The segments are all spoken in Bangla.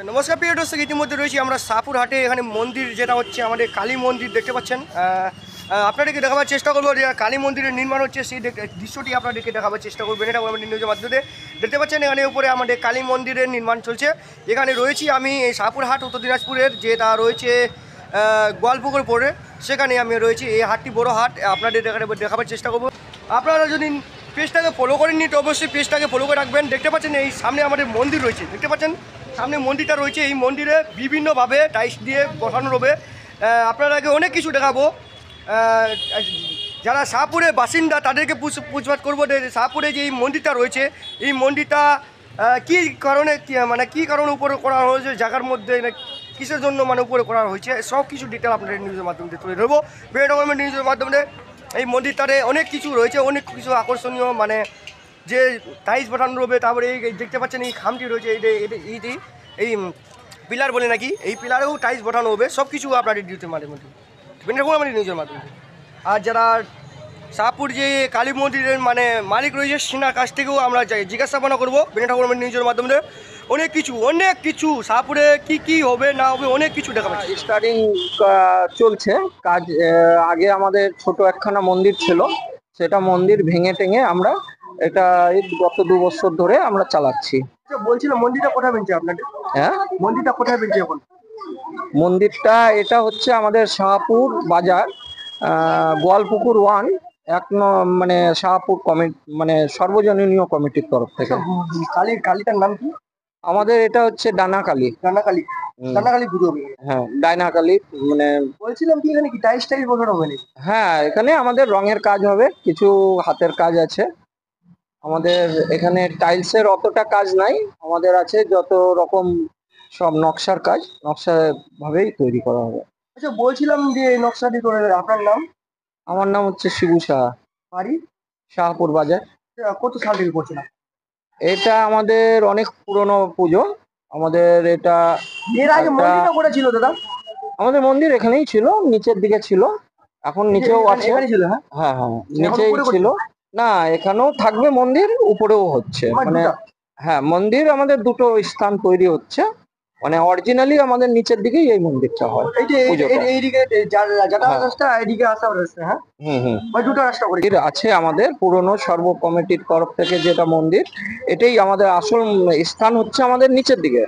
নমস্কার প্রিয় দর্শক, ইতিমধ্যে রয়েছি আমরা শাহপুর হাটে। এখানে মন্দির যেটা হচ্ছে আমাদের কালী মন্দির দেখতে পাচ্ছেন। আপনাদেরকে দেখাবার চেষ্টা করবো যে কালী মন্দিরের নির্মাণ হচ্ছে সেই দৃশ্যটি আপনাদেরকে দেখাবার চেষ্টা করবেন। এটা আমাদের নিউজের মাধ্যমে দেখতে পাচ্ছেন। এখানে উপরে আমাদের কালী মন্দিরের নির্মাণ চলছে। এখানে রয়েছি আমি এই শাহপুর হাট, উত্তর দিনাজপুরের, যেটা রয়েছে গোয়ালপুকুর পরে, সেখানে আমি রয়েছি। এই হাটটি বড় হাট, আপনাদের দেখাবার চেষ্টা করবো। আপনারা যদি পেজটাকে ফলো করেননি তো অবশ্যই পেজটাকে ফলো করে রাখবেন। দেখতে পাচ্ছেন এই সামনে আমাদের মন্দির রয়েছে, দেখতে পাচ্ছেন সামনে মন্দিরটা রয়েছে। এই মন্দিরে বিভিন্নভাবে টাইলস দিয়ে বসানো রবে। আপনারাকে অনেক কিছু দেখাবো। যারা শাহপুরের বাসিন্দা তাদেরকে পুছপাছ করবো যে শাহপুরে যে এই মন্দিরটা রয়েছে, এই মন্দিরটা কী কারণে কী কারণে উপরে করা হয়েছে, জায়গার মধ্যে কিসের জন্য উপরে করা হয়েছে, সব কিছু ডিটেল আপনাদের নিউজের মাধ্যমে তুলে ধরবো। বিভিন্ন রকমের নিউজের মাধ্যমে এই মন্দিরটাতে অনেক কিছু রয়েছে, অনেক কিছু আকর্ষণীয় যে টাইলস বসানো রবে। তারপরে এই দেখতে পাচ্ছেন এই খামটি রয়েছে, এই পিলার বলে নাকি, এই পিলারেও টাইলস বসানো হবে। সব কিছু আপনাদের ডিউটির মাধ্যমে নিউজের মাধ্যমে। আর যারা শাহপুর যে কালী মন্দিরের মালিক রয়েছে সিনার কাছ থেকেও আমরা জিজ্ঞাসাবাদ করবো বিনা ঠাকুর নিউজের মাধ্যমে। অনেক কিছু শাহপুরে কি হবে না হবে অনেক কিছু দেখা পাচ্ছি। স্টার্টিং চলছে কাজ। আগে আমাদের ছোট একখানা মন্দির ছিল, সেটা মন্দির ভেঙে টেঙে আমরা এটা গত 2 বছর ধরে আমরা চালাচ্ছি। বলছিলাম মন্দিরটা কোথায় বেঞ্চে আপনাদের? হ্যাঁ, মন্দিরটা কোথায় বেঞ্চে এখন? মন্দিরটা এটা হচ্ছে আমাদের শাহপুর বাজার, গোয়ালপুকুর 1 শাহপুর কমিটি, সর্বজনীয় কমিটির তরফ থেকে। কালীটার নাম কি? আমাদের এটা হচ্ছে ডানাকালী। ডানাকালী পুজো। হ্যাঁ, ডানাকালী। বলছিলাম কি এখানে কি টাইলস বসানো হবে? হ্যাঁ, এখানে আমাদের রঙের কাজ হবে, কিছু হাতের কাজ আছে। আমাদের এখানে টাইলসের অতটা কাজ নাই, আমাদের আছে যত রকম সব নকশার কাজ, নকশা ভাবেই তৈরি করা হবে। আচ্ছা, বলছিলাম যে নকশাটি করে আপনার নাম? আমার নাম হচ্ছে শিবু সাহা, বাড়ি শাহপুর বাজার। কত সাল থেকে করছিলাম? এটা আমাদের অনেক পুরনো পুজো। আমাদের এটা এর আগে মন্দিরটা কোথায় ছিল দাদা? আমাদের মন্দির এখানেই ছিল, নিচের দিকে ছিল, এখন নিচেও আছে। হ্যাঁ হ্যাঁ, নিচেই ছিল। না, এখানেও থাকবে মন্দির, উপরেও হচ্ছে। হ্যাঁ, মন্দির আমাদের দুটো স্থান তৈরি হচ্ছে। অরিজিনালি আমাদের নিচের দিকেই এই মন্দিরটা হয়। আছে আমাদের পুরনো সর্ব কমিটির তরফ থেকে যেটা মন্দির, এটাই আমাদের আসল স্থান হচ্ছে আমাদের নিচের দিকে।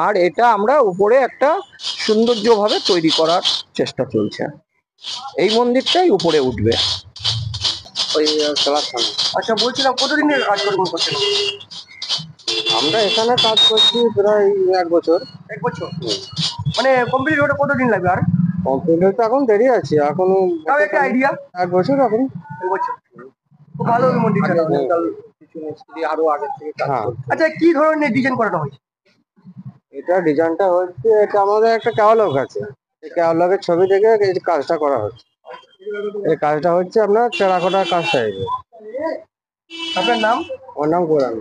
আর এটা আমরা উপরে একটা সৌন্দর্যভাবে তৈরি করার চেষ্টা চলছে। এই মন্দিরটাই উপরে উঠবে ওই খেলার সামনে। আচ্ছা, বলছিলাম কতদিনের কাজ করছেন? আমরা এখানে কাজ করছি প্রায় 1 বছর। 1 বছর কমপ্লিট হতে কতদিন লাগবে? আর কমপ্লিট হতে এখন দেরি আছে, এখনো তাও একটা আইডিয়া। 1 বছর এখন। 1 বছর খুব ভালো মন্দিরটা। কিছু মিস্ত্রি আরো আগে থেকে কাজ করছে। আচ্ছা, কি ধরনের ডিজাইন করানো হয়েছে? এটা ডিজাইনটা হচ্ছে, এটা আমাদের একটা ক্যাটালগ আছে, এই ক্যাটালগের ছবি থেকে এই কাজটা করা হচ্ছে। এই কাজটা হচ্ছে আপনার টেরাকোটার কাজ টাইপের। আপনার নাম? ওর নাম গোরাম।